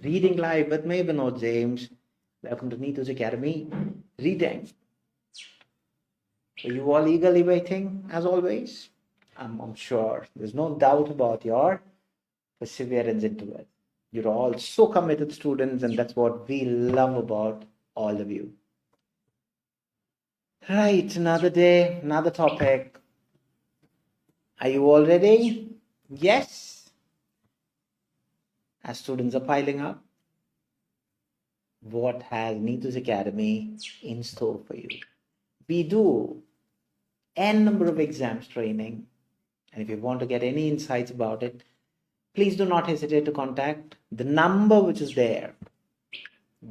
Reading live with me, Vinod James. Welcome to Neethus Academy. Reading. Are you all eagerly waiting, as always? I'm sure. There's no doubt about your perseverance into it. You're all so committed students, and that's what we love about all of you. Right, another day, another topic. Are you all ready? Yes? As students are piling up, what has Neethus Academy in store for you? We do n number of exams training, and if you want to get any insights about it, please do not hesitate to contact the number which is there.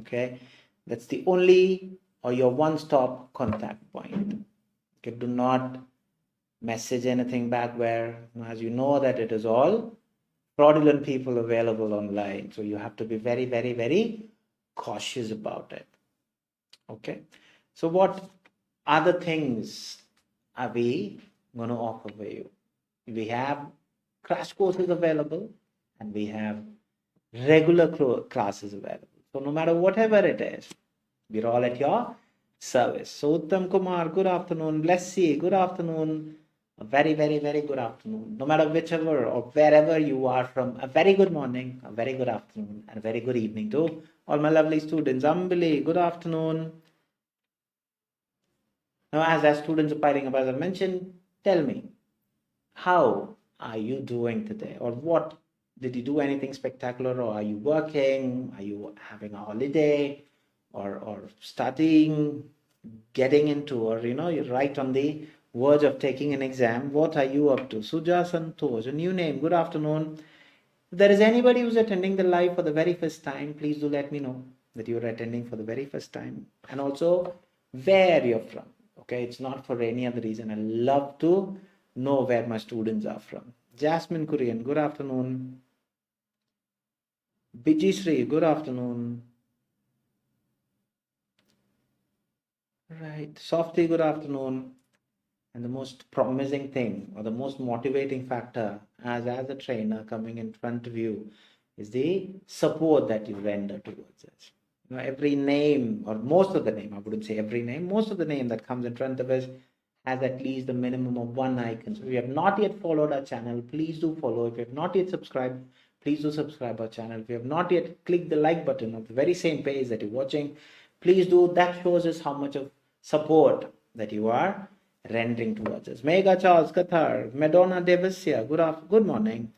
Okay, that's the only or your one-stop contact point. Okay, do not message anything back where, as you know, that it is all fraudulent people available online. So you have to be very, very, very cautious about it. Okay, so what other things are we going to offer for you? We have crash courses available, and we have regular classes available. So no matter whatever it is, we're all at your service. So Uttam Kumar, good afternoon. 𝐿𝐴𝐶, good afternoon. A very, very, very good afternoon. No matter whichever or wherever you are from, a very good morning, a very good afternoon, and a very good evening to all my lovely students. Ambili, good afternoon. Now, as students are piling up, as I mentioned, tell me, how are you doing today? Or what, did you do anything spectacular? Or are you working? Are you having a holiday? Or studying, getting into, or you're right on the verge of taking an exam? What are you up to? Suja Santosh, a new name, good afternoon. If there is anybody who's attending the live for the very first time, please do let me know that you're attending for the very first time, and also where you're from. Okay, it's not for any other reason. I love to know where my students are from. Jasmine Korean, good afternoon. Bijishree, good afternoon. Right, Softy, good afternoon. And the most promising thing, or the most motivating factor as a trainer coming in front of you, is the support that you render towards it. Every name, or most of the name, I wouldn't say every name, most of the name that comes in front of us has at least a minimum of one icon. So if you have not yet followed our channel, please do follow. If you have not yet subscribed, please do subscribe our channel. If you have not yet clicked the like button on the very same page that you're watching, please do. That shows us how much of support that you are rendering towards us. Mega Charles Kathar, Madonna Devasya, good morning.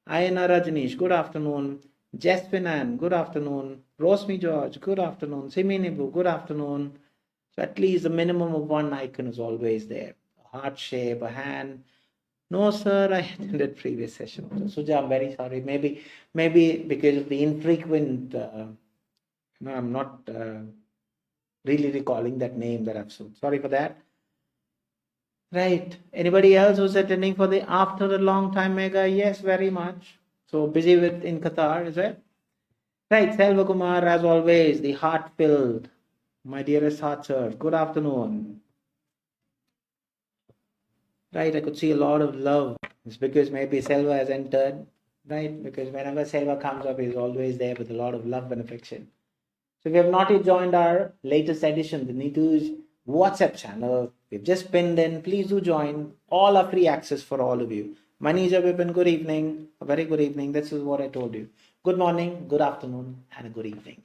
Ayana Rajneesh, good afternoon. Jess Finan, good afternoon. Rosmi George, good afternoon. Simi Nibu, good afternoon. So at least a minimum of one icon is always there. A heart shape, a hand. No, sir, I attended previous session. Suja, I'm very sorry. Maybe because of the infrequent, I'm not really recalling that name that I've said. Sorry for that. Right. Anybody else who's attending for the after a long time mega? Yes, very much. So busy with in Qatar, is it? Right. Selva Kumar, as always, the heart-filled, my dearest heart sir. Good afternoon. Right. I could see a lot of love. It's because maybe Selva has entered. Right. Because whenever Selva comes up, he's always there with a lot of love and affection. So if you have not yet joined our latest edition, the Neethus WhatsApp channel, we've just pinned in. Please do join. All are free access for all of you. Manisha Vipin, good evening. A very good evening. This is what I told you. Good morning, good afternoon, and a good evening.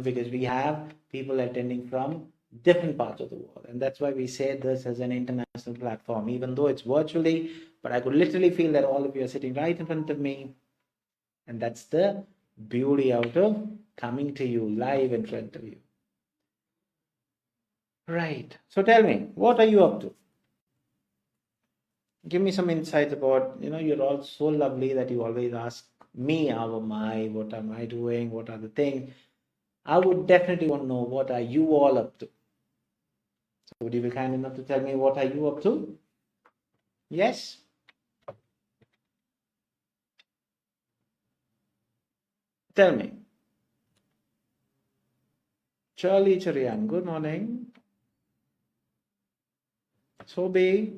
Because we have people attending from different parts of the world. And that's why we say this as an international platform, even though it's virtually, but I could literally feel that all of you are sitting right in front of me. And that's the beauty out of coming to you live in front of you. Right. So tell me, what are you up to? Give me some insights about, you're all so lovely that you always ask me, how am I, what am I doing, what are the things. I would definitely want to know, what are you all up to? So would you be kind enough to tell me, what are you up to? Yes? Tell me. Charlie Charian, good morning. So be,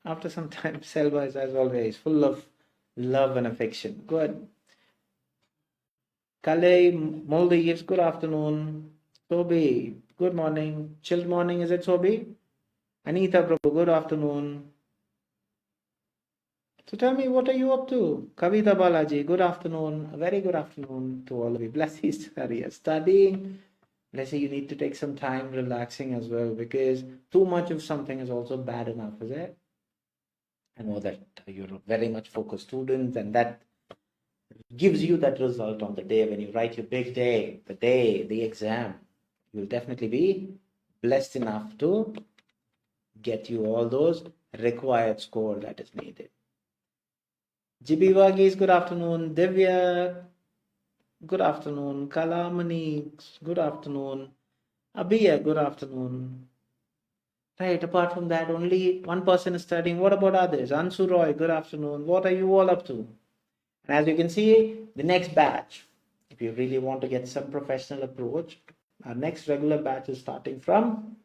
after some time, Selva is as always full of love and affection. Good. Maldives, good afternoon. Sobi, good morning. Chilled morning, is it Sobi? Anita Prabhu, good afternoon. So tell me, what are you up to? Kavita Balaji, good afternoon. A very good afternoon to all of you. Bless his career. Studying. Let's say you need to take some time relaxing as well, because too much of something is also bad enough, is it? I know that you're a very much focused student, and that gives you that result on the day when you write your big day, the exam. You'll definitely be blessed enough to get you all those required score that is needed. GB Varghese, good afternoon. Divya, good afternoon. Kalamani, good afternoon. Abhiya, good afternoon. Right, apart from that, only one person is studying. What about others? Ansu Roy, good afternoon. What are you all up to? And as you can see, the next batch, if you really want to get some professional approach, our next regular batch is starting from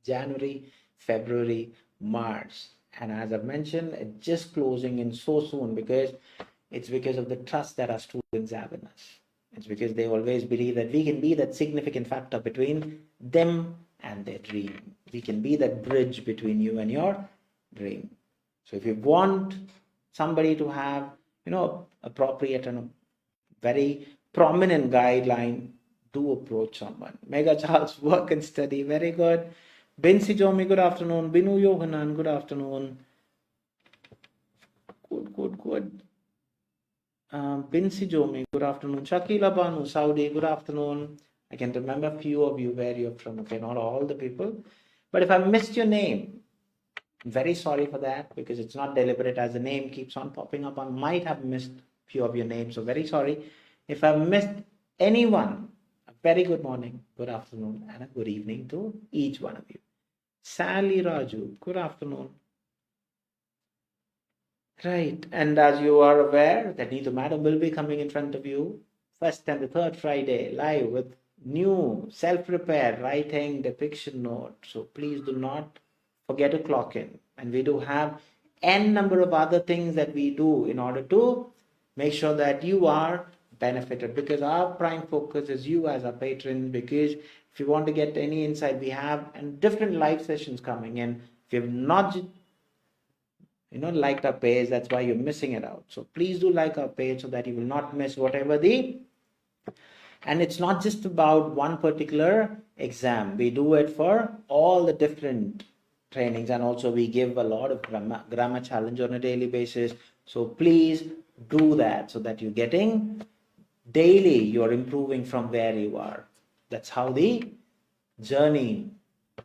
January, February, March. And as I've mentioned, it's just closing in so soon, because it's because of the trust that our students have in us. It's because they always believe that we can be that significant factor between them and their dream. We can be that bridge between you and your dream. So if you want somebody to have, appropriate and a very prominent guideline, do approach someone. Mega Charles, work and study, very good. Binsi Jomi, good afternoon. Binu Yohanan, good afternoon. Good. Binsi Jomi, good afternoon. Shakila Banu, Saudi, good afternoon. I can remember a few of you where you're from, okay, not all the people. But if I missed your name, I'm very sorry for that, because it's not deliberate. As the name keeps on popping up, I might have missed a few of your names. So very sorry. If I missed anyone, a very good morning, good afternoon, and a good evening to each one of you. Sally Raju, good afternoon. Right, and as you are aware that Neethu madam will be coming in front of you first and the third Friday live with new self-prepared writing depiction note. So please do not forget to clock in. And we do have n number of other things that we do in order to make sure that you are benefited, because our prime focus is you as our patron. Because if you want to get any insight, we have and different live sessions coming in. If you have not liked our page, that's why you're missing it out. So please do like our page so that you will not miss whatever and it's not just about one particular exam. We do it for all the different trainings, and also we give a lot of grammar challenge on a daily basis. So please do that, so that you're getting daily, you're improving from where you are. That's how the journey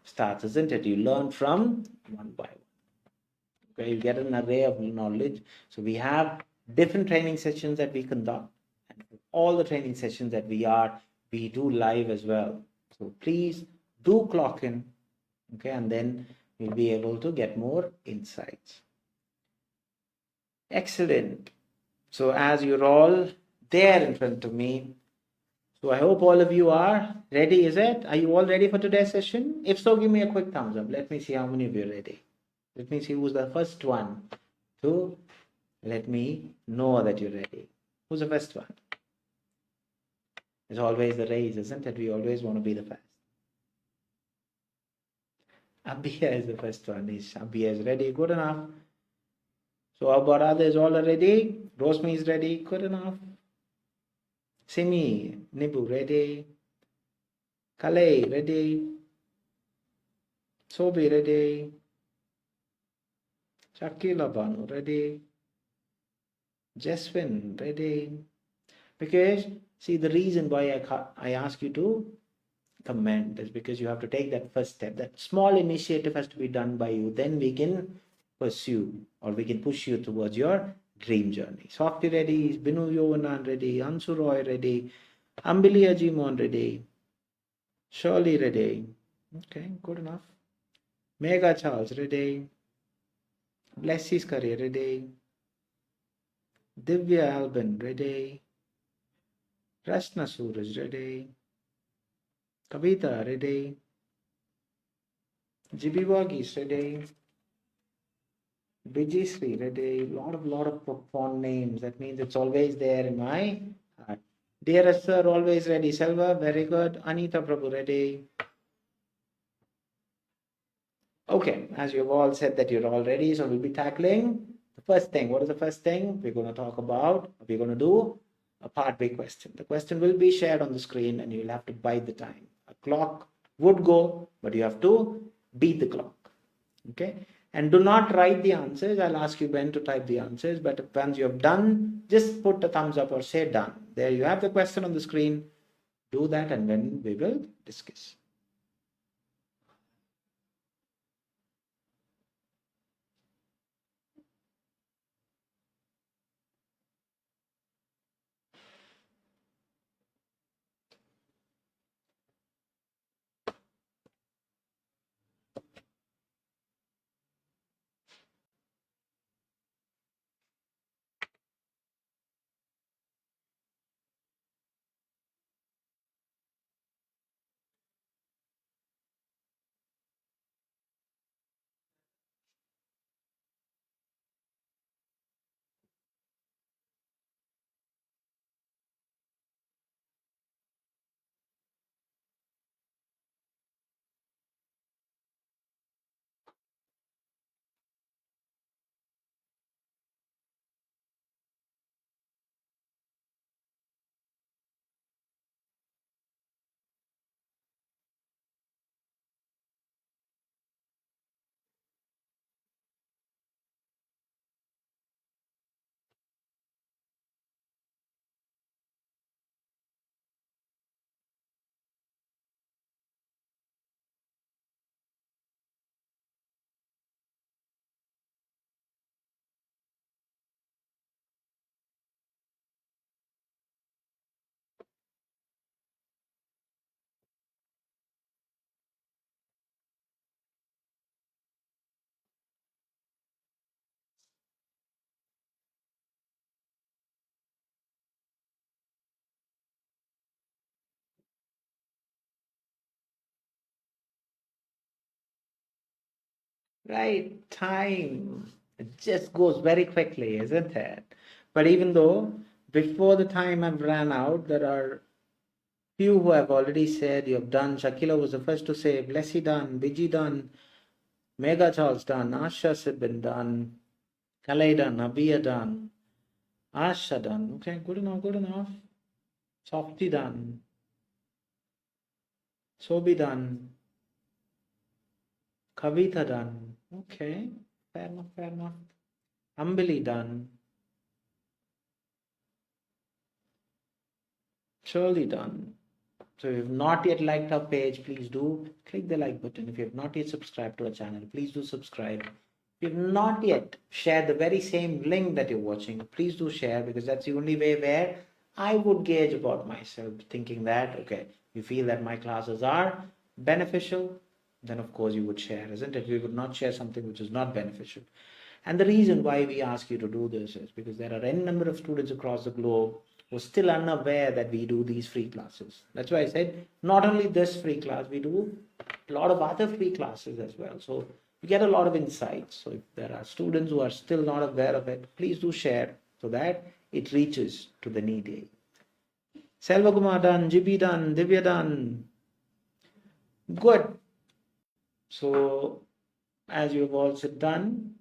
starts, isn't it? You learn from one by one. Okay, you get an array of knowledge. So we have different training sessions that we conduct, and all the training sessions that we do live as well. So please do clock in, okay, and then we'll be able to get more insights. Excellent. So as you're all there in front of me, so I hope all of you are ready, is it? Are you all ready for today's session? If so, give me a quick thumbs up. Let me see how many of you are ready. Let me see who's the first one to let me know that you're ready. Who's the first one? It's always the race, isn't it? We always want to be the first. Abhiya is the first one. Abhiya is ready. Good enough. So how about others? All are ready? Rosmi is ready. Good enough. Simi, Nibu, ready. Kalei, ready. Sobi, ready. Shakila Banu, ready. Jaswin, ready. Because, see, the reason why I ask you to comment is because you have to take that first step. That small initiative has to be done by you. Then we can pursue, or we can push you towards your dream journey. Softy ready. Binu Yohanan ready. Ansu Roy ready. Ambili Ajimon ready. Shirley ready. Okay, good enough. Mega Charles ready. Blessie's career ready. Divya Alban ready. Rashna Suraj ready. Kavita ready. GB Varghese ready. Vijay ready. Lot of font names. That means it's always there in my heart. Dearest sir, always ready. Selva, very good. Anita Prabhu, ready. Okay, as you've all said that you're all ready, so we'll be tackling the first thing. What is the first thing? We're going to talk about, we're going to do a part B question. The question will be shared on the screen and you'll have to bide the time. A clock would go, but you have to beat the clock. Okay? And do not write the answers. I'll ask you when to type the answers, but once you have done, just put a thumbs up or say done. There you have the question on the screen. Do that and then we will discuss. Right, time. It just goes very quickly, isn't it? But even though before the time I've ran out, there are few who have already said you have done. Shakila was the first to say, Blessy done, Biji done, Mega Charles done, Asha has been done, Kalei done, Abia done, Asha done. Okay, good enough, good enough. Softy done, Sobi done, Kavita done. Okay, fair enough, fair enough. Ambili done. Surely done. So if you have not yet liked our page, please do click the like button. If you have not yet subscribed to our channel, please do subscribe. If you have not yet shared the very same link that you're watching, please do share, because that's the only way where I would gauge about myself, thinking that, okay, you feel that my classes are beneficial, then of course you would share, isn't it? We would not share something which is not beneficial. And the reason why we ask you to do this is because there are n number of students across the globe who are still unaware that we do these free classes. That's why I said not only this free class, we do a lot of other free classes as well. So you get a lot of insights. So if there are students who are still not aware of it, please do share so that it reaches to the needy. Selva Kumar done, Jibi done, Divya done. Good. So as you have also done,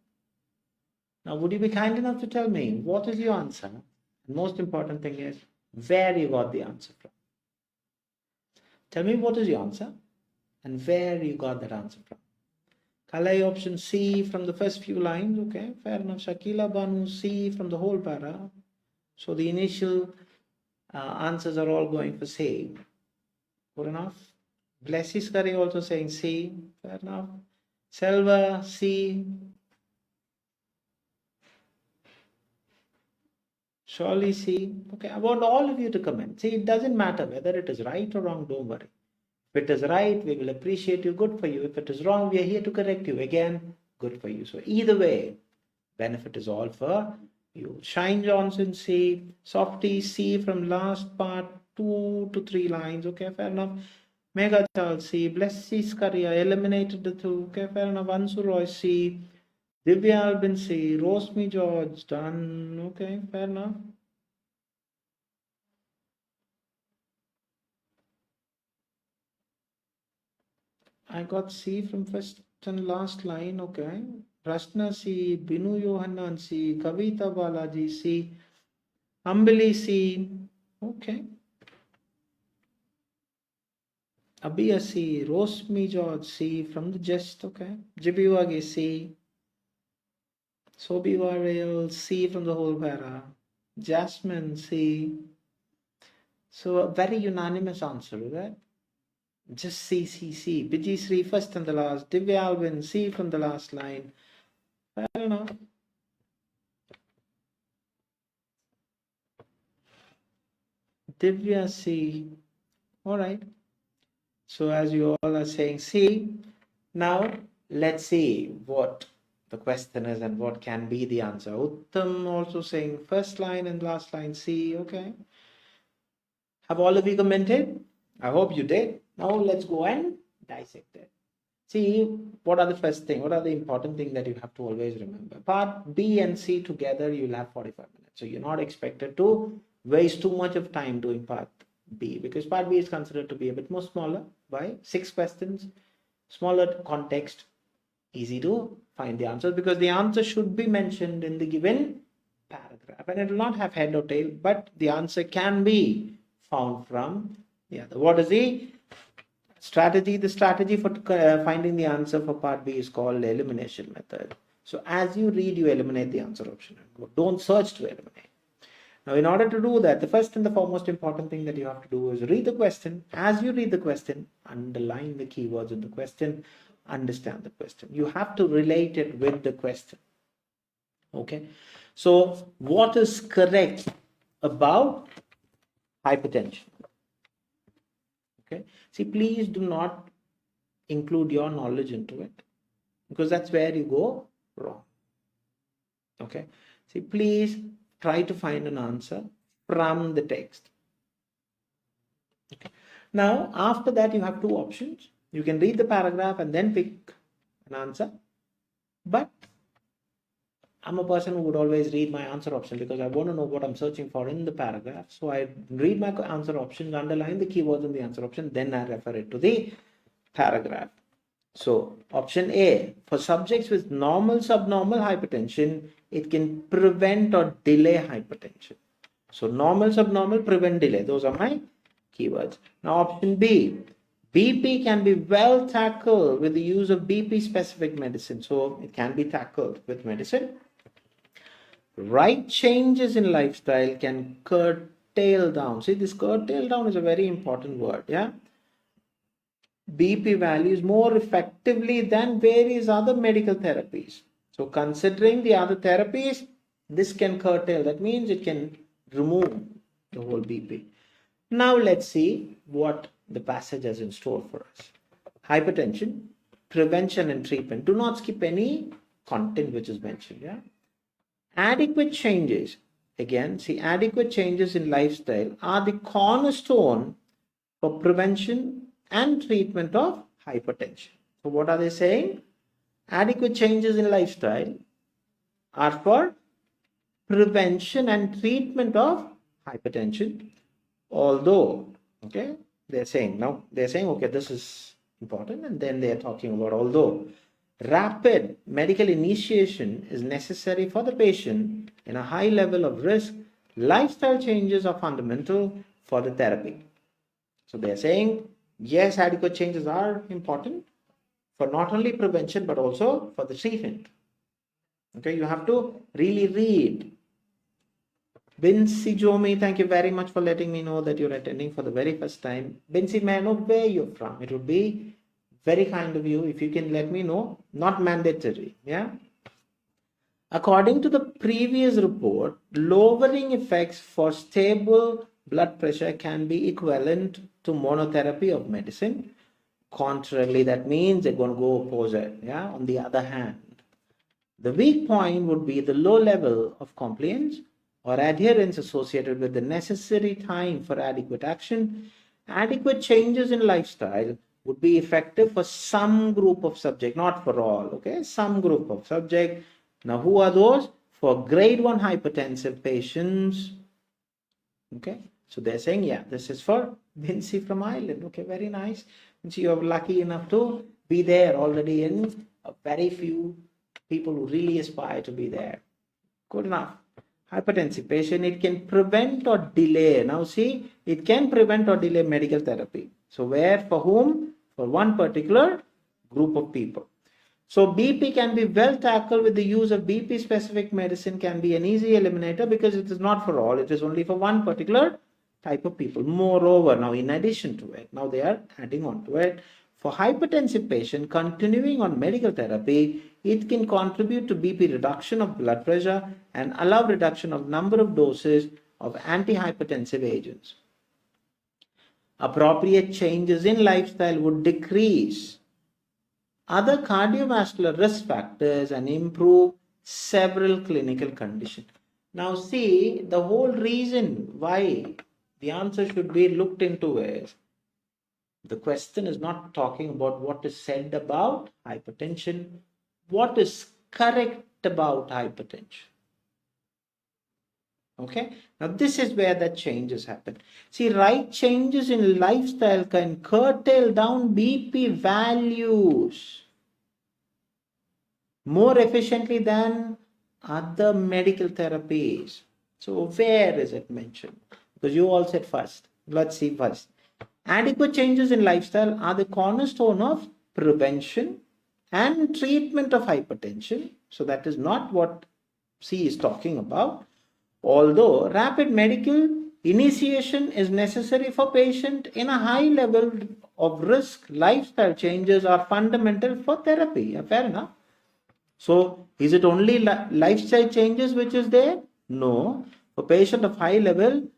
now would you be kind enough to tell me what is your answer? And most important thing is where you got the answer from. Tell me what is your answer and where you got that answer from. Kalai option C from the first few lines. Okay, fair enough. Shakila Banu C from the whole para. So the initial answers are all going for C. Good enough. Blessy Skari also saying C. Fair enough. Selva C. Surely C. Okay, I want all of you to comment. See, it doesn't matter whether it is right or wrong. Don't worry. If it is right, we will appreciate you. Good for you. If it is wrong, we are here to correct you. Again, good for you. So either way, benefit is all for you. Shine Johnson C. Softy C from last part 2 to 3 lines. Okay, fair enough. Mega Charles C. Blessy Skaria eliminated the 2. Okay, fair enough. Ansu Roy C. Divya Albin C. Rosmi George done. Okay, fair enough. I got C from first and last line, okay. Rashna C, Binu Yohanan C, Kavita Balaji C, Ambili C, okay. Abhiya C, Rosmi George C from the Just, okay. Jibiwagi C, Sobiwarel C from the whole para, Jasmine C. So a very unanimous answer, right? Just C, C, C. Biji Sri first and the last. Divya Alvin C from the last line. I don't know. Divya C. Alright. So as you all are saying C, now let's see what the question is and what can be the answer. Uttam also saying first line and last line C. Okay. Have all of you commented? I hope you did. Now let's go and dissect it. See, what are the first thing? What are the important thing that you have to always remember? Part B and C together, you'll have 45 minutes. So you're not expected to waste too much of time doing part B, because part B is considered to be a bit more smaller. Why? 6 questions, smaller context, easy to find the answers, because the answer should be mentioned in the given paragraph, and it will not have head or tail, but the answer can be found from what is the strategy? The strategy for finding the answer for part B is called elimination method. So as you read, you eliminate the answer option. Don't search to eliminate. Now, in order to do that, the first and the foremost important thing that you have to do is read the question. As you read the question, underline the keywords in the question, understand the question. You have to relate it with the question. Okay. So what is correct about hypertension? Okay. See, please do not include your knowledge into it, because that's where you go wrong. Okay. See, please try to find an answer from the text. Okay. Now, after that, you have 2 options. You can read the paragraph and then pick an answer. But I'm a person who would always read my answer option, because I want to know what I'm searching for in the paragraph. So I read my answer options, underline the keywords in the answer option, then I refer it to the paragraph. So option A, for subjects with normal subnormal hypertension, it can prevent or delay hypertension. So normal, subnormal, prevent, delay. Those are my keywords. Now option B, BP can be well tackled with the use of BP specific medicine. So it can be tackled with medicine. Right changes in lifestyle can curtail down. See, this curtail down is a very important word. Yeah. BP values more effectively than various other medical therapies. So considering the other therapies, this can curtail. That means it can remove the whole BP. Now let's see what the passage has in store for us. Hypertension, prevention and treatment. Do not skip any content which is mentioned. Yeah. Adequate changes. Again, see, adequate changes in lifestyle are the cornerstone for prevention and treatment of hypertension. So what are they saying? Adequate changes in lifestyle are for prevention and treatment of hypertension. Although, okay, they're saying, okay, this is important, and then they're talking about although rapid medical initiation is necessary for the patient in a high level of risk, lifestyle changes are fundamental for the therapy. So they're saying, yes, adequate changes are important for not only prevention, but also for the treatment. Okay, you have to really read. Binsi Jomi, thank you very much for letting me know that you're attending for the very first time. Binsi, may I know where you're from? It would be very kind of you if you can let me know. Not mandatory. Yeah. According to the previous report, lowering effects for stable blood pressure can be equivalent to monotherapy of medicine. Contrarily, that means they're going to go opposite. Yeah. On the other hand, the weak point would be the low level of compliance or adherence associated with the necessary time for adequate action. Adequate changes in lifestyle would be effective for some group of subject, not for all. Okay, some group of subject. Now, who are those? For grade 1 hypertensive patients. Okay, so they're saying, yeah, this is for Vinci from Ireland. Okay, very nice. So you're lucky enough to be there already in a very few people who really aspire to be there. Good enough. Hypertensive patient, it can prevent or delay. Now see, it can prevent or delay medical therapy. So where, for whom? For one particular group of people. So BP can be well tackled with the use of BP specific medicine, can be an easy eliminator because it is not for all, it is only for one particular type of people. Moreover, now in addition to it, now they are adding on to it, for hypertensive patient continuing on medical therapy, it can contribute to BP reduction of blood pressure and allow reduction of number of doses of antihypertensive agents. Appropriate changes in lifestyle would decrease other cardiovascular risk factors and improve several clinical conditions. Now see, the whole reason why the answer should be looked into is, the question is not talking about what is said about hypertension, what is correct about hypertension. Okay, now this is where the changes happen. See, right changes in lifestyle can curtail down BP values more efficiently than other medical therapies. So where is it mentioned? Because you all said first. Let's see first. Adequate changes in lifestyle are the cornerstone of prevention and treatment of hypertension. So that is not what C is talking about. Although rapid medical initiation is necessary for patient in a high level of risk, lifestyle changes are fundamental for therapy. Fair enough. So is it only lifestyle changes which is there? No. For patient of high level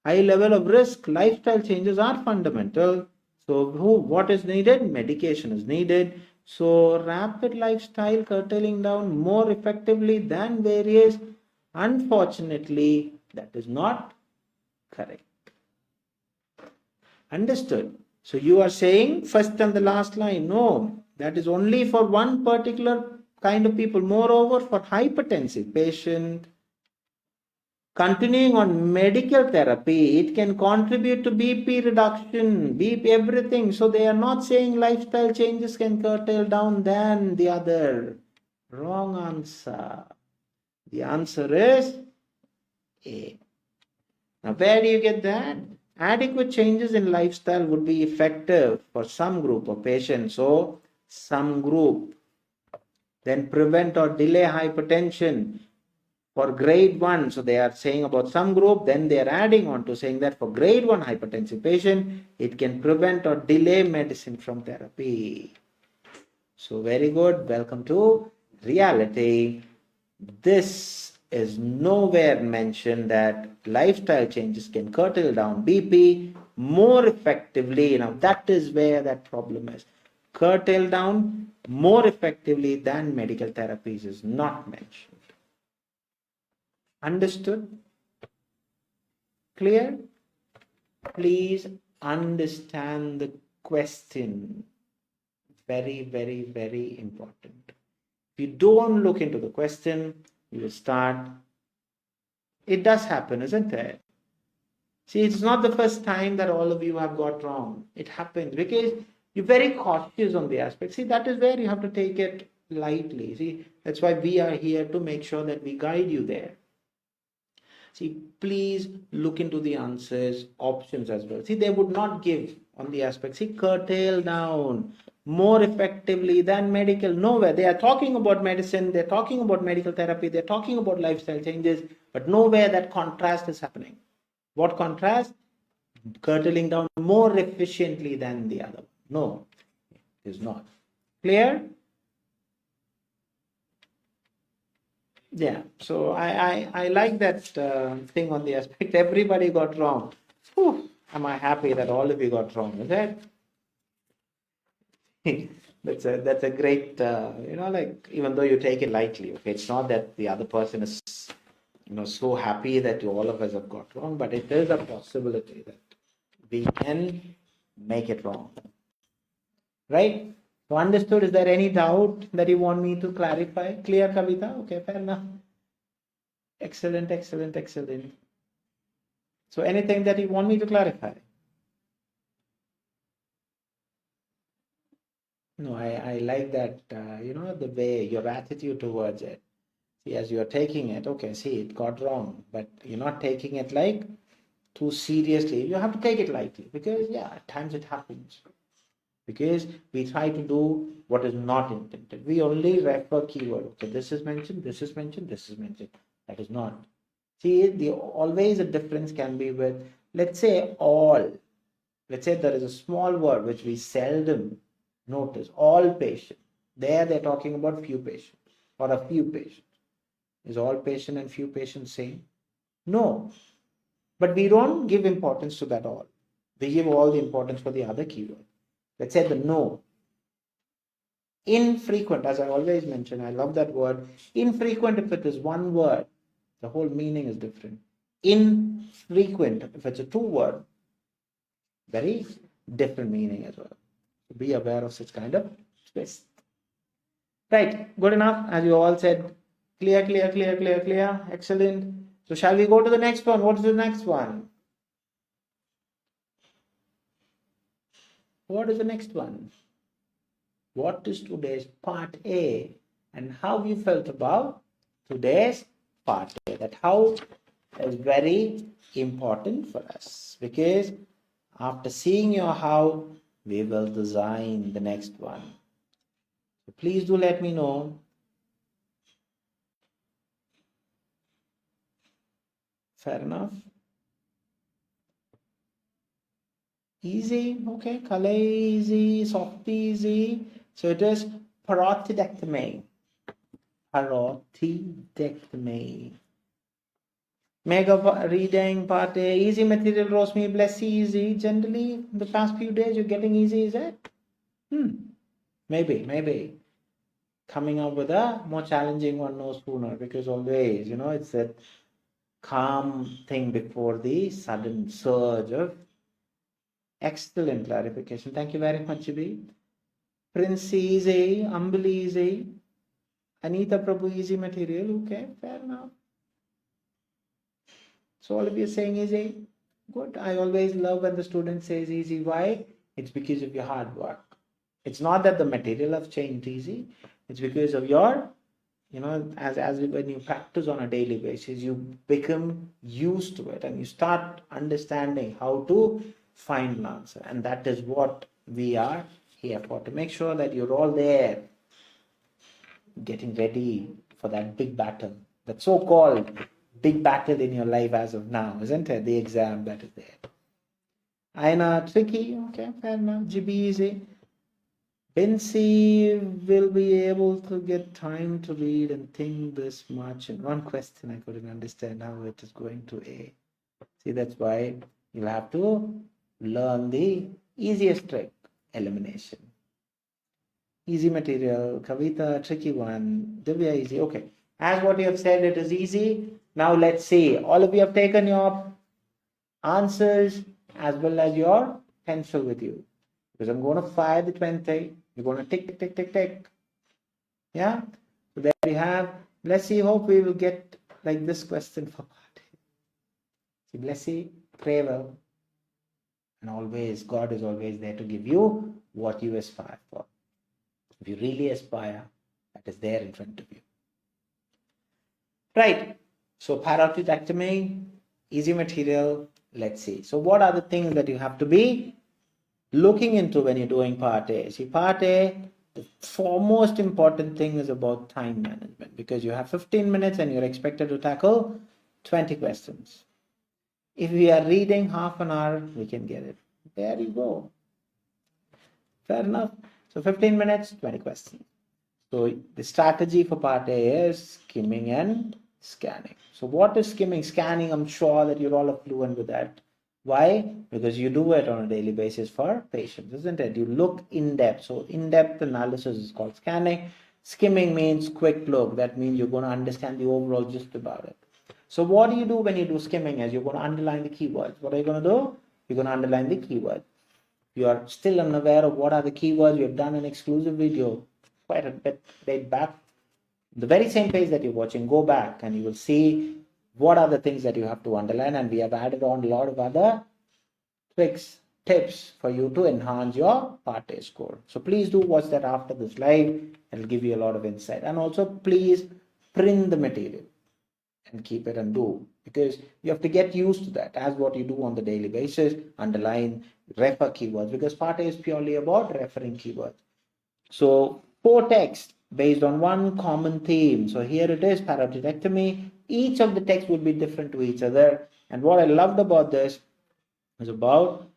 of risk, lifestyle changes are fundamental. So what is needed? Medication is needed. So rapid lifestyle curtailing down more effectively than various. Unfortunately, that is not correct. Understood? So you are saying first and the last line, no, that is only for one particular kind of people. Moreover, for hypertensive patient continuing on medical therapy, it can contribute to BP reduction, BP everything. So they are not saying lifestyle changes can curtail down than the other. Wrong answer. The answer is A. Now, where do you get that? Adequate changes in lifestyle would be effective for some group of patients. So, some group. Then prevent or delay hypertension for grade 1. So, they are saying about some group. Then they are adding on to saying that for grade 1 hypertensive patient, it can prevent or delay medicine from therapy. So, very good. Welcome to reality. This is nowhere mentioned that lifestyle changes can curtail down BP more effectively. Now that is where that problem is. Curtail down more effectively than medical therapies is not mentioned. Understood? Clear? Please understand the question. Very, very, very important. If you don't look into the question, you will start. It does happen, isn't it? See, it's not the first time that all of you have got wrong. It happens because you're very cautious on the aspect. See, that is where you have to take it lightly. See, that's why we are here to make sure that we guide you there. See, please look into the answers, options as well. See, they would not give on the aspect. See, curtail down more effectively than medical. Nowhere. They are talking about medicine, they're talking about medical therapy, they're talking about lifestyle changes, but nowhere that contrast is happening. What contrast? Curtailing down more efficiently than the other. No, it is not. Clear? Yeah, so I like that thing on the aspect. Everybody got wrong. Whew, am I happy that all of you got wrong? Is that? That's a great, like, even though you take it lightly, okay, it's not that the other person is, so happy that all of us have got wrong, but it is a possibility that we can make it wrong, right? So understood? Is there any doubt that you want me to clarify? Clear, Kavita? Okay, fair enough. Excellent, excellent, excellent. So anything that you want me to clarify? No, I like that, the way, your attitude towards it. See, as you're taking it, okay, see, it got wrong, but you're not taking it like too seriously. You have to take it lightly because, yeah, at times it happens. Because we try to do what is not intended. We only refer keyword. Okay, this is mentioned, this is mentioned, this is mentioned. That is not. See, always a difference can be with, let's say, all. Let's say there is a small word which we seldom notice. All patient. There they're talking about few patients or a few patients. Is all patient and few patients same? No. But we don't give importance to that all. We give all the importance for the other keyword. Let's say the no. Infrequent, as I always mention, I love that word. Infrequent, if it is one word, the whole meaning is different. Infrequent, if it's a two word, very different meaning as well. Be aware of such kind of twist. Right, good enough. As you all said, clear, clear, clear, clear, clear. Excellent. So shall we go to the next one? What is the next one? What is the next one? What is today's part A? And how you felt about today's part A? That how is very important for us. Because after seeing your how, we will design the next one. So please do let me know. Fair enough. Easy, okay. Kalai easy, soft easy. So it is parotidectomy. Parotidectomy. Mega reading part A. Easy material, Rosmi, bless easy. Generally, the past few days you're getting easy, is it? Maybe. Coming up with a more challenging one, no sooner, because always, it's that calm thing before the sudden surge of excellent clarification. Thank you very much, Jibi. Prince easy, Humble easy, Anita Prabhu easy material. Okay, fair enough. So all of you are saying easy. Good. I always love when the student says easy. Why? It's because of your hard work. It's not that the material has changed easy. It's because of your, as when you practice on a daily basis, you become used to it and you start understanding how to find an answer. And that is what we are here for, to make sure that you're all there getting ready for that big battle, that so-called big battle in your life as of now, isn't it? The exam that is there. Aina, tricky, okay, fair enough. GB easy. Bincy will be able to get time to read and think this much. And one question I couldn't understand how it is going to A. See, that's why you'll have to learn the easiest trick, elimination. Easy material, Kavita, tricky one, Divya easy. Okay, as what you have said, it is easy. Now let's see. All of you have taken your answers as well as your pencil with you. Because I'm going to fire the 20. You're going to tick, tick, tick, tick, tick. Yeah? So there we have. Let's see, hope we will get like this question for part. See, 𝐉𝐶𝐸, and always, God is always there to give you what you aspire for. If you really aspire, that is there in front of you. Right. So parotidectomy, easy material. Let's see. So what are the things that you have to be looking into when you're doing part A? See, part A, the foremost important thing is about time management, because you have 15 minutes and you're expected to tackle 20 questions. If we are reading half an hour, we can get it. There you go. Fair enough. So 15 minutes, 20 questions. So the strategy for part A is skimming and scanning. So what is skimming? Scanning, I'm sure that you're all fluent with that. Why? Because you do it on a daily basis for patients, isn't it? You look in depth. So in-depth analysis is called scanning. Skimming means quick look. That means you're going to understand the overall gist about it. So what do you do when you do skimming? Is you're going to underline the keywords. What are you going to do? You're going to underline the keywords. You are still unaware of what are the keywords. You have done an exclusive video quite a bit back. The very same page that you're watching, go back and you will see what are the things that you have to underline, and we have added on a lot of other tricks tips for you to enhance your Part A score. So please do watch that after this live. It'll give you a lot of insight. And also please print the material and keep it and do, because you have to get used to that as what you do on the daily basis. Underline, refer keywords, because Part A is purely about referring keywords. So 4 texts based on one common theme. So here it is, parotidiectomy. Each of the texts would be different to each other. And what I loved about this is about,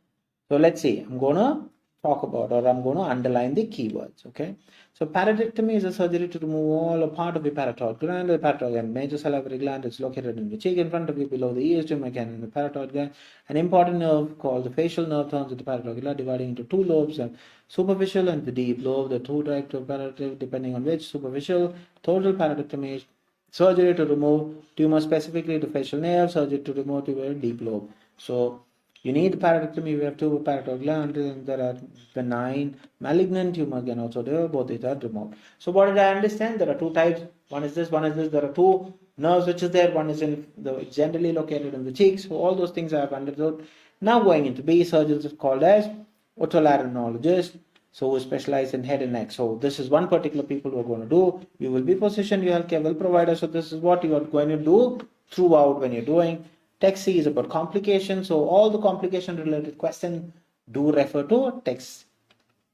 so let's see, I'm going to talk about, or I'm going to underline the keywords, okay? So parotidiectomy is a surgery to remove all or part of the parotoid gland. The parotoid gland, major salivary gland, is located in the cheek in front of you, below the ears, tumor can in the parotoid gland. An important nerve called the facial nerve turns with the parotoid gland, dividing into 2 lobes, the superficial and the deep lobe. The 2 types of parotoid, depending on which. Superficial, total parotidiectomy, surgery to remove tumor specifically to facial nerve, surgery to remove tumor deep lobe. So you need parotidiectomy. We have 2 parotoid glands, and there are benign, malignant tumors can also do, both these are removed. So what did I understand? There are 2 types. One is this, one is this. There are 2 nerves which is there. One is in the generally located in the cheeks. So all those things I have understood. Now going into B, surgeons is called as otolaryngologist. So we specialize in head and neck. So this is one particular people who are going to do. You will be positioned, your healthcare will provider. So this is what you are going to do throughout when you're doing. Text C is about complications. So all the complication related questions do refer to text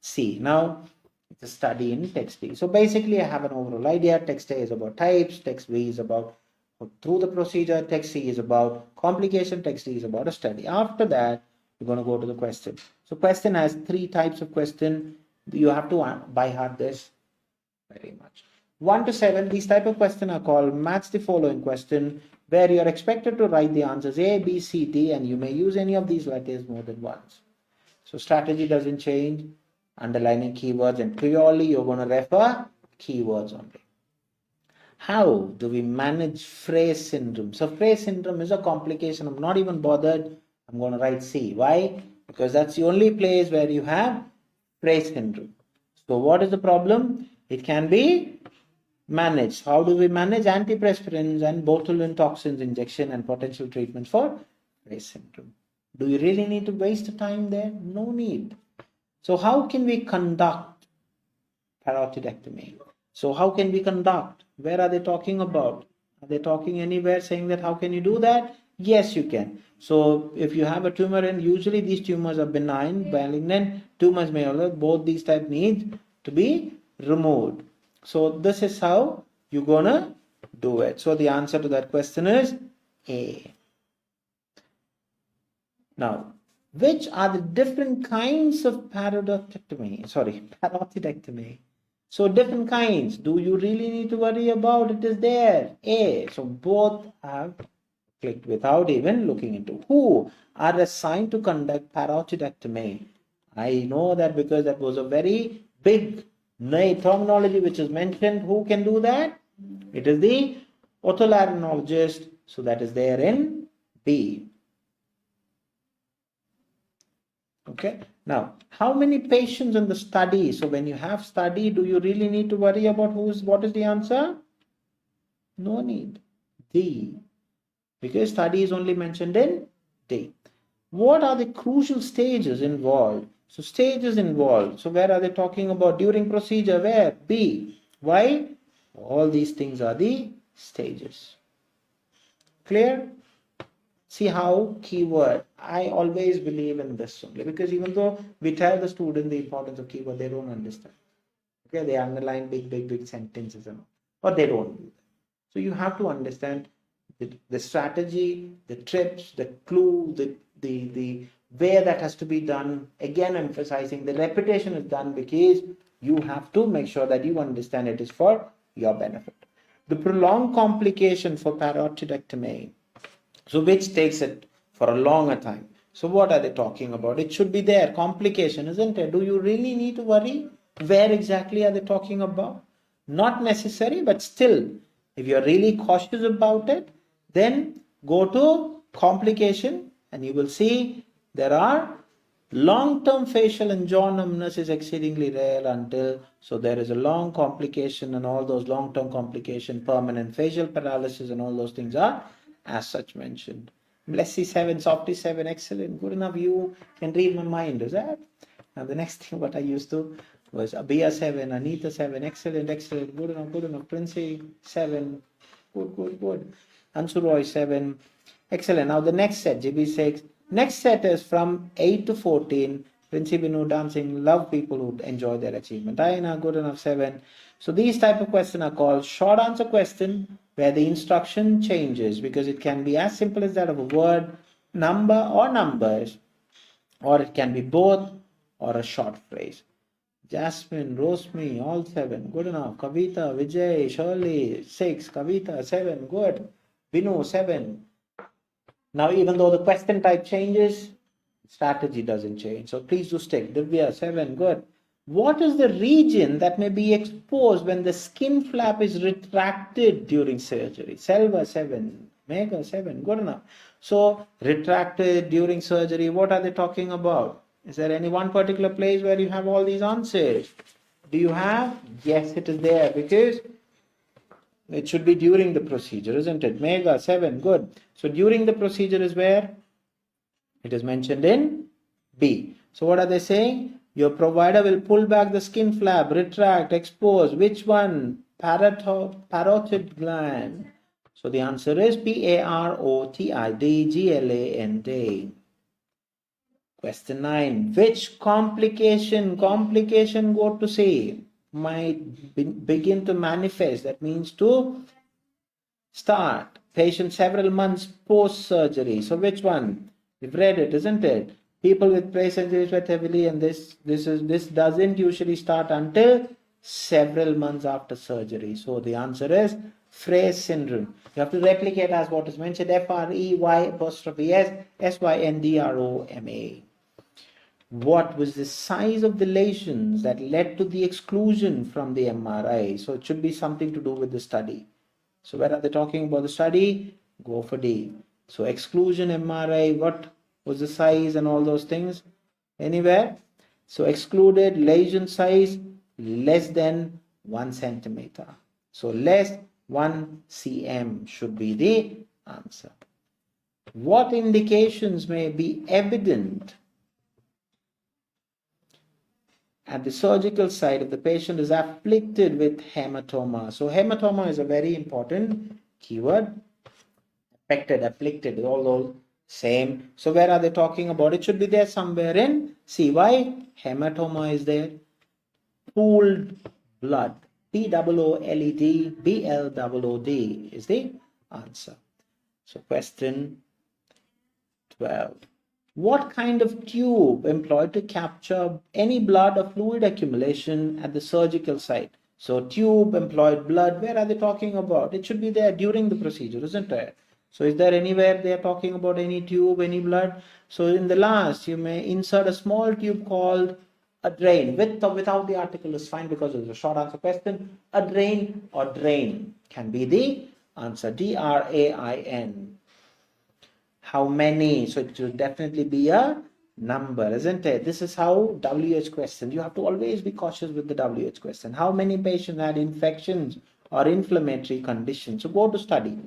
C. Now it's a study in text D. So basically I have an overall idea. Text A is about types. Text B is about through the procedure. Text C is about complication. Text D is about a study. After that, you're going to go to the question. So question has 3 types of question. You have to by heart this very much. 1 to 7, these type of question are called match the following question, where you are expected to write the answers A, B, C, D, and you may use any of these letters more than once. So strategy doesn't change, underlining keywords, and purely you're going to refer keywords only. How do we manage phrase syndrome? So phrase syndrome is a complication. I'm not even bothered. I'm going to write C. Why? Because that's the only place where you have phrase syndrome. So what is the problem? It can be managed. How do we manage? Antiperspirants and botulinum toxins injection and potential treatments for phrase syndrome. Do you really need to waste the time there? No need. So how can we conduct parotidiectomy? So how can we conduct? Where are they talking about? Are they talking anywhere saying that how can you do that? Yes, you can. So if you have a tumor, and usually these tumors are benign, malignant, tumors may also, both these types need to be removed. So this is how you're gonna do it. So the answer to that question is A. Now, which are the different kinds of parotidiectomy? So different kinds. Do you really need to worry about it? Is there A? So both have clicked without even looking into. Who are assigned to conduct parotidiectomy? I know that because that was a very big terminology which is mentioned. Who can do that? It is the otolaryngologist. So that is there in B. Okay. Now, how many patients in the study? So when you have study, do you really need to worry about what is the answer? No need. D. Because study is only mentioned in D. What are the crucial stages involved? So stages involved. So where are they talking about? During procedure, where? B. Why? All these things are the stages. Clear? See how keyword. I always believe in this only, because even though we tell the student the importance of keyword, they don't understand. Okay, they underline big sentences and all, or they don't do that. So you have to understand the strategy, the tips, the clue, the way that has to be done. Again, emphasizing the repetition is done because you have to make sure that you understand it is for your benefit. The prolonged complication for parotidiectomy, so which takes it for a longer time. So what are they talking about? It should be there. Complication, isn't it? Do you really need to worry? Where exactly are they talking about? Not necessary, but still, if you're really cautious about it, then go to complication and you will see there are long-term facial and jaw numbness is exceedingly rare until, so there is a long complication, and all those long-term complication, permanent facial paralysis and all those things are as such mentioned. 𝐵LESSY 7, SOFTY 7, excellent, good enough. You can read my mind, is that? Now the next thing what I used to was BIA 7, Neethu 7, excellent, excellent, good enough, good enough. �PRINCY 7, good, good, good. ANSHU ROY 7, excellent. Now the next set, GB 6. Next set is from 8 to 14. �PRINCY BINU dancing, love people who enjoy their achievement. Aina, good enough 7. So these type of questions are called short answer question, where the instruction changes, because it can be as simple as that of a word, number or numbers, or it can be both, or a short phrase. Jasmine, Rosmi, all 7, good enough. Kavita, Vijay, Shirley, 6. Kavita, 7, good. Binu, 7. Now, even though the question type changes, strategy doesn't change. So please do stick. Divya, 7, good. What is the region that may be exposed when the skin flap is retracted during surgery? Selva, 7. Megha, 7, good enough. So, retracted during surgery, what are they talking about? Is there any one particular place where you have all these answers? Do you have? Yes, it is there, because it should be during the procedure, isn't it? Megha, 7, good. So during the procedure is where? It is mentioned in B. So what are they saying? Your provider will pull back the skin flap, retract, expose. Which one? Parotid gland. So the answer is PAROTID-GLAND. Question 9. Which complication go to say might begin to manifest? That means to start. Patient several months post-surgery. So which one? We've read it, isn't it? People with brace injuries sweat heavily, and this doesn't usually start until several months after surgery. So the answer is Fraze syndrome. You have to replicate as what is mentioned: FREY''SYNDROMA. What was the size of the lesions that led to the exclusion from the MRI? So it should be something to do with the study. So where are they talking about the study? Go for D. So exclusion MRI, what was the size and all those things? Anywhere? So excluded lesion size less than 1 centimeter. So less 1 cm should be the answer. What indications may be evident at the surgical site if the patient is afflicted with hematoma? So hematoma is a very important keyword. Afflicted, all those same. So where are they talking about? It should be there somewhere in C. Why? Hematoma is there. Pooled blood. POOLED BLOOD is the answer. So question 12. What kind of tube employed to capture any blood or fluid accumulation at the surgical site? So tube, employed blood, where are they talking about? It should be there during the procedure, isn't it? So is there anywhere they are talking about any tube, any blood? So in the last, you may insert a small tube called a drain. With or without the article is fine, because it's a short answer question. A drain or drain can be the answer. DRAIN. How many? So it should definitely be a number, isn't it? This is how WH question. You have to always be cautious with the WH question. How many patients had infections or inflammatory conditions? So go to study,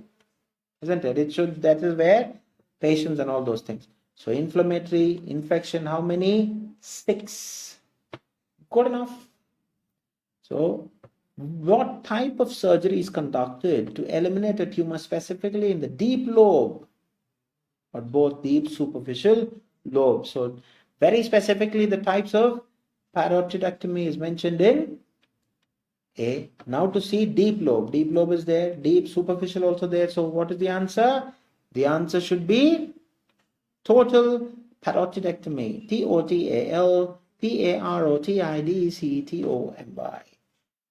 isn't it? It should, that is where patients and all those things. So inflammatory, infection, how many? 6. Good enough. So what type of surgery is conducted to eliminate a tumor specifically in the deep lobe, or both deep superficial lobe? So very specifically the types of parotidectomy is mentioned in A. Now to see deep lobe. Deep lobe is there, deep superficial also there. So what is the answer? The answer should be total parotidectomy. TOTALPAROTIDECTOMY.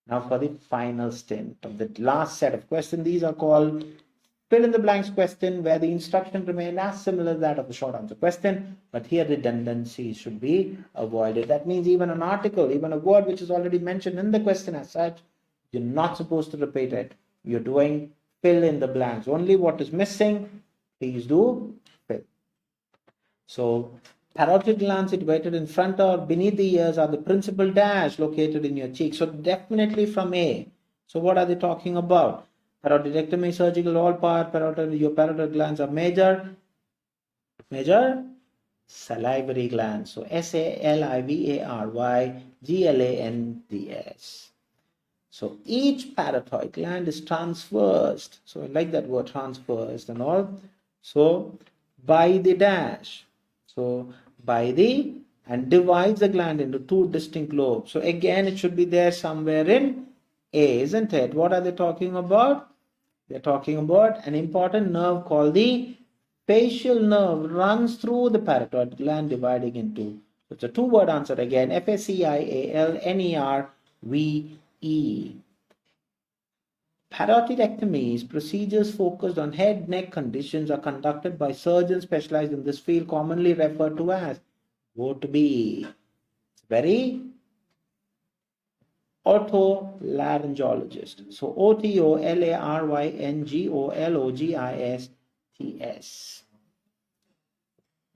Now for the final stint of the last set of questions. These are called fill in the blanks question, where the instruction remain as similar as that of the short answer question, but here redundancy should be avoided. That means even an article, even a word which is already mentioned in the question as such, you're not supposed to repeat it. You're doing fill in the blanks. Only what is missing, please do fill. So parotid glands situated in front or beneath the ears are the principal dash located in your cheek. So definitely from A. So what are they talking about? Parotidectomy, surgical all part, your parotid glands are major. Major salivary glands. So SALIVARYGLANDS. So each parotoid gland is transversed. So I like that word, transversed and all. So by the dash. So by the, and divides the gland into two distinct lobes. So again, it should be there somewhere in A, isn't it? What are they talking about? They're talking about an important nerve called the facial nerve, runs through the parotoid gland, dividing into. So it's a two-word answer again, FACIALNERVE. Parotidectomies, procedures focused on head, neck conditions, are conducted by surgeons specialized in this field, commonly referred to as what B. It's very otolaryngologist. So OTOLARYNGOLOGISTS.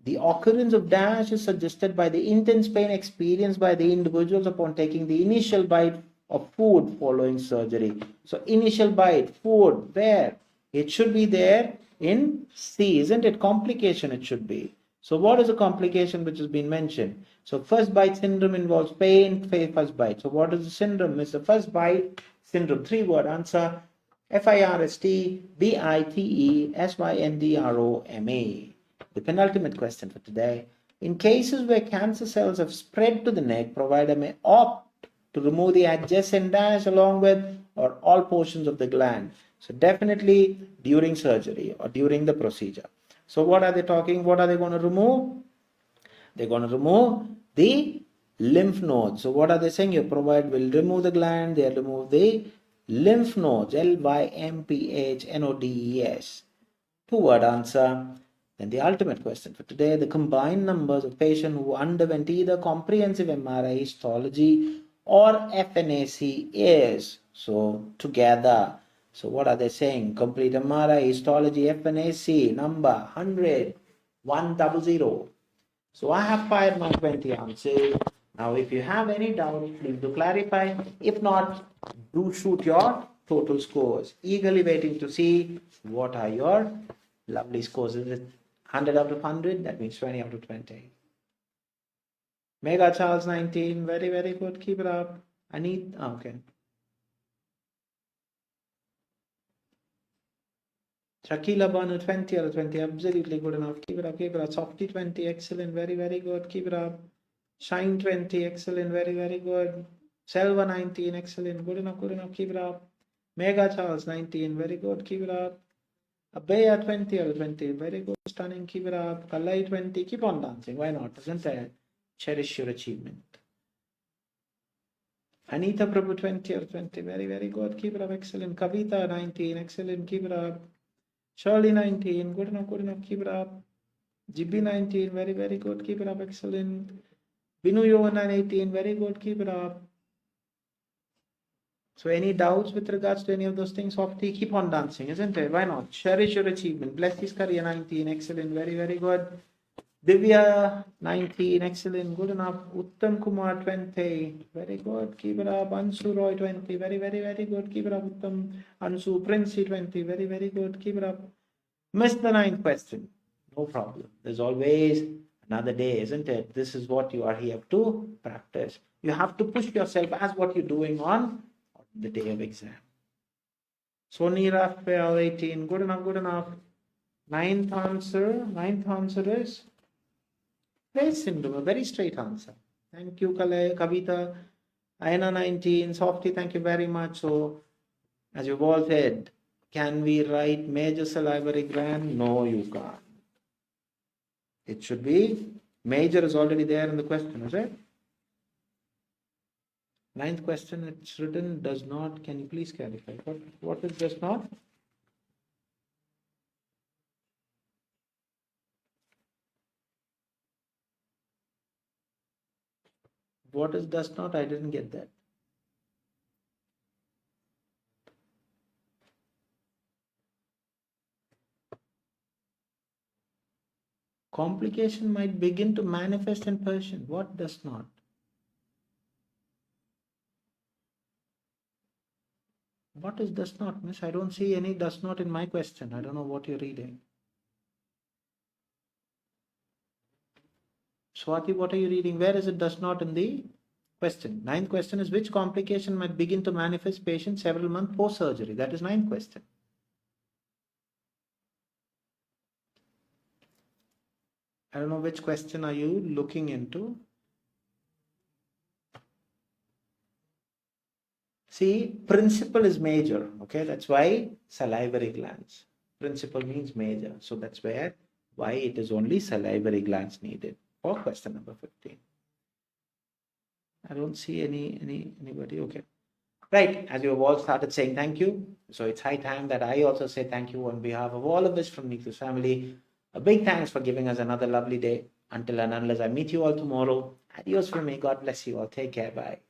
The occurrence of dash is suggested by the intense pain experienced by the individuals upon taking the initial bite of food following surgery. So initial bite, food, where? It should be there in C, isn't it? Complication it should be. So what is a complication which has been mentioned? So first bite syndrome involves pain, first bite. So what is the syndrome? It's the first bite syndrome. Three-word answer, FIRSTBITESYNDROMA. The penultimate question for today. In cases where cancer cells have spread to the neck, provider may opt to remove the adjacent dash along with or all portions of the gland. So definitely during surgery or during the procedure. So what are they talking? What are they going to remove? They're going to remove the lymph nodes. So what are they saying? Your provider will remove the gland. They'll remove the lymph nodes. LYMPHNODES. Two-word answer. Then the ultimate question for today, the combined numbers of patients who underwent either comprehensive MRI histology or FNAC is, so together. So what are they saying? Complete MRI histology FNAC number 100, 100. So I have fired my 20 answers. Now if you have any doubt, please do clarify. If not, do shoot your total scores. Eagerly waiting to see what are your lovely scores. Is it 100 out of 100? That means 20 out of 20. Mega Charles 19. Very, very good. Keep it up. I need, okay. Shakila Banu 20 out of 20. Absolutely good enough. Keep it up. Keep it up. Softy 20. Excellent. Very, very good. Keep it up. Shine 20. Excellent. Very, very good. Selva 19. Excellent. Good enough. Good enough. Keep it up. Mega Charles 19. Very good. Keep it up. Abaya 20 out of 20. Very good. Stunning. Keep it up. Kalai 20. Keep on dancing. Why not? Isn't it? Cherish your achievement. Anita Prabhu 20 out of 20. Very, very good. Keep it up. Excellent. Kavita 19. Excellent. Keep it up. Shirley 19. Good enough. Good enough. Keep it up. GB 19. Very, very good. Keep it up. Excellent. Binu Yovan 18. Very good. Keep it up. So any doubts with regards to any of those things? Softy, keep on dancing, isn't it? Why not? Cherish your achievement. Bless his career 19. Excellent. Very, very good. Divya 19. Excellent. Good enough. Uttam Kumar 20. Very good. Keep it up. Ansu Roy 20. Very, very, very good. Keep it up. Uttam. Ansu Princey 20. Very, very good. Keep it up. Missed the 9th question. No problem. There's always another day, isn't it? This is what you are here to practice. You have to push yourself as what you're doing on the day of exam. Sony Raphael 18. Good enough. Good enough. Ninth answer is face syndrome. A very straight answer. Thank you, Kavita. Aina 19. Softy, thank you very much. So, as you've all said, can we write major salivary gland? No, you can't. It should be major is already there in the question, is it? 9th question, it's written does not. Can you please clarify? What is does not? What is does not? I didn't get that. Complication might begin to manifest in person. What does not? What is does not, miss? I don't see any does not in my question. I don't know what you're reading. Swati, what are you reading? Where is it does not in the question? Ninth question is, which complication might begin to manifest patient several months post-surgery? That is ninth question. I don't know which question are you looking into. See, principal is major, okay? That's why salivary glands. Principal means major. So that's why it is only salivary glands needed for question number 15. I don't see anybody. Okay. Right. As you have all started saying thank you. So it's high time that I also say thank you on behalf of all of us from Neethus family. A big thanks for giving us another lovely day. Until and unless I meet you all tomorrow. Adios from me. God bless you all. Take care. Bye.